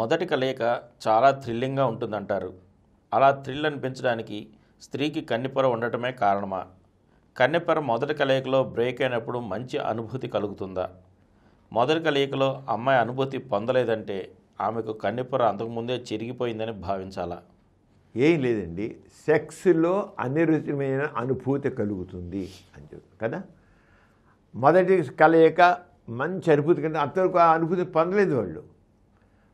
మొదటి కలయిక చాలా థ్రిల్లింగ్గా ఉంటుందంటారు. అలా థ్రిల్ అనిపించడానికి స్త్రీకి కన్నెపొర ఉండటమే కారణమా? కన్నెపొర మొదటి కలయికలో బ్రేక్ అయినప్పుడు మంచి అనుభూతి కలుగుతుందా? మొదటి కలయికలో అమ్మాయి అనుభూతి పొందలేదంటే ఆమెకు కన్నెపొర అంతకుముందే చిరిగిపోయిందని భావించాలా? ఏం లేదండి, సెక్స్లో అనిరుచితమైన అనుభూతి కలుగుతుంది అని చెప్తారు కదా. మొదటి కలయిక మంచి అనుభూతి కంటే అంతవరకు ఆ అనుభూతి పొందలేదు వాళ్ళు.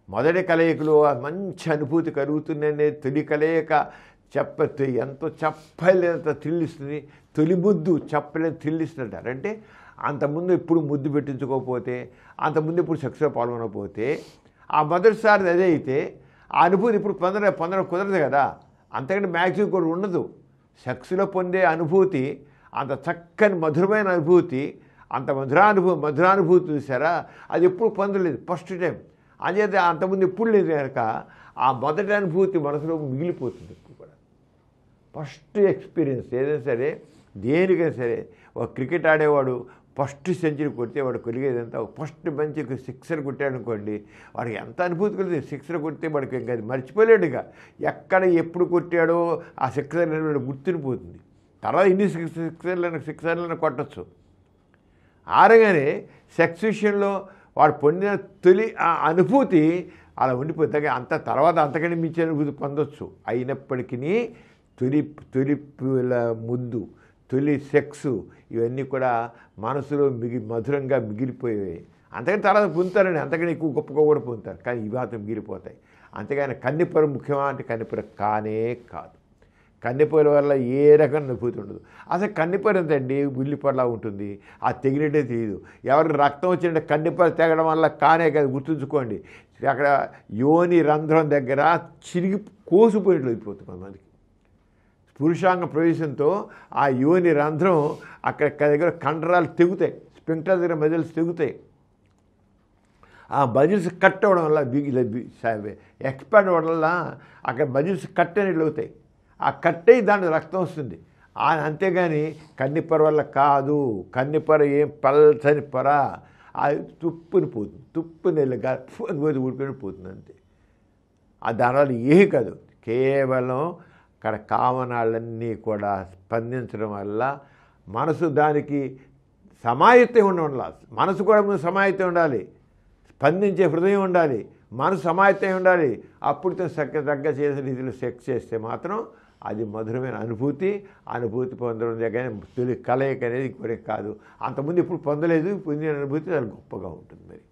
మొదటి కలయికలో మంచి అనుభూతి కలుగుతుందనే తొలి కలయిక ఎంతో చెప్పలేనంత థ్రిల్లిస్తుంది. తొలి ముద్దు చెప్పలేని థ్రిల్లిస్తుంటారు. అంటే అంతకుముందు ఎప్పుడు ముద్దు పెట్టించుకోకపోతే, అంతకుముందు ఎప్పుడు సెక్స్లో పాల్గొనకపోతే, ఆ మొదటిసారి అదే అయితే ఆ అనుభూతి ఇప్పుడు పొందడం కుదరదు కదా. అంతకంటే మ్యాక్సిమం కూడా ఉండదు. సెక్స్లో పొందే అనుభూతి అంత చక్కని మధురమైన అనుభూతి, అంత మధురానుభూతి చూసారా, అది ఎప్పుడు పొందలేదు ఫస్ట్ టైం. అంచేత అంతకుముందు ఎప్పుడు లేదు కనుక ఆ మొదటి అనుభూతి మనసులో మిగిలిపోతుంది. ఇప్పుడు కూడా ఫస్ట్ ఎక్స్పీరియన్స్ ఏదైనా సరే, దేనికైనా సరే, ఒక క్రికెట్ ఆడేవాడు ఫస్ట్ సెంచరీ కొడితే వాడు కొలిగేదంతా ఫస్ట్ మంచి సిక్సర్ కొట్టాడు అనుకోండి, వాడికి ఎంత అనుభూతి కలుగుతుంది. సిక్సర్ కొడితే వాడికి ఇంకా అది మర్చిపోలేడు. ఇక ఎక్కడ ఎప్పుడు కొట్టాడో ఆ సిక్సర్ గుర్తుండిపోతుంది. తర్వాత ఇన్ని సిక్సర్లను కొట్టచ్చు. ఆరగానే సెక్స్ విషయంలో వాడు పొందిన తొలి ఆ అనుభూతి అలా ఉండిపోతుంది. అంత తర్వాత అంతకంటే మించి అనుభూతి పొందొచ్చు. అయినప్పటికీ తొలి ముందు తొలి సెక్స్ ఇవన్నీ కూడా మనసులో మధురంగా మిగిలిపోయాయి. అంతకని తర్వాత పొందుతారండి, అంతకని ఎక్కువ గొప్పగా కూడా పొందుతారు, కానీ ఇవి మాత్రం మిగిలిపోతాయి. అంతేగాని కన్నెపొర ముఖ్యమా అంటే కన్నెపొర కానే కాదు. కన్నెపొర వల్ల ఏ రకమైన అనుభూతి ఉండదు. అసలు కన్నెపొర ఎంతండి, ఉల్లిపొరలా ఉంటుంది, ఆ తెగినట్టే తెలియదు. ఎవరికి రక్తం వచ్చినట్టు కన్నెపొర తెగడం వల్ల కానే కాదు, గుర్తుంచుకోండి. అక్కడ యోని రంధ్రం దగ్గర చిరిగి కోసిపోయినట్లు అయిపోతుంది కొంతమందికి. పురుషాంగ ప్రవేశంతో ఆ యోని రంధ్రం అక్కడ దగ్గర కండరాలు తెగుతాయి, స్పింక్టర్ దగ్గర మజిల్స్ తెగుతాయి. ఆ మజిల్స్ కట్ అవ్వడం వల్ల ఎక్స్పాండ్ అవ్వడం వల్ల అక్కడ మజిల్స్ కట్ అనేది అవుతాయి. ఆ కట్ అయ్యి దాంట్లో రక్తం వస్తుంది. అంతేగాని కన్నెపొర వల్ల కాదు. కన్నెపొర ఏం పల్చని పొర, అది తుప్పుని పోతుంది, తుప్పుని పోతే ఊడిపోయి పోతుంది అంతే. దానివల్ల ఏమీ కాదు. కేవలం అక్కడ కామనాలన్నీ కూడా స్పందించడం వల్ల మనసు దానికి సమాయత్తం ఉండడం. మనసు కూడా ముందు సమాయత్తం ఉండాలి, స్పందించే హృదయం ఉండాలి, మనసు సమాయత్తం ఉండాలి. అప్పుడు తగ్గ చేసిన రీతిలో సెక్స్ చేస్తే మాత్రం అది మధురమైన అనుభూతి పొందడం దగ్గర తొలి కలయిక అనేది ఇంకోటి కాదు. అంతకుముందు ఎప్పుడు పొందలేదు, పొందిన అనుభూతి చాలా గొప్పగా ఉంటుంది. మరి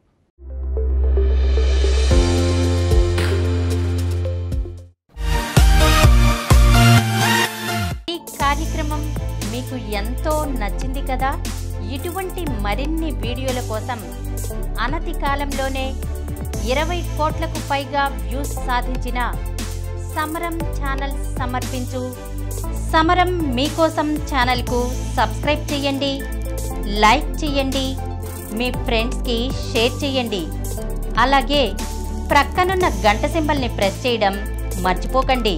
ఈ కార్యక్రమం మీకు ఎంతో నచ్చింది కదా. ఇటువంటి మరిన్ని వీడియోల కోసం అనతి కాలంలోనే 20 కోట్లకు పైగా వ్యూస్ సాధించిన సమరం ఛానల్ సమర్పించు సమరం మీకోసం ఛానల్కు సబ్స్క్రైబ్ చేయండి, లైక్ చేయండి, మీ ఫ్రెండ్స్కి షేర్ చేయండి. అలాగే ప్రక్కనున్న గంట సింబల్ని ప్రెస్ చేయడం మర్చిపోకండి.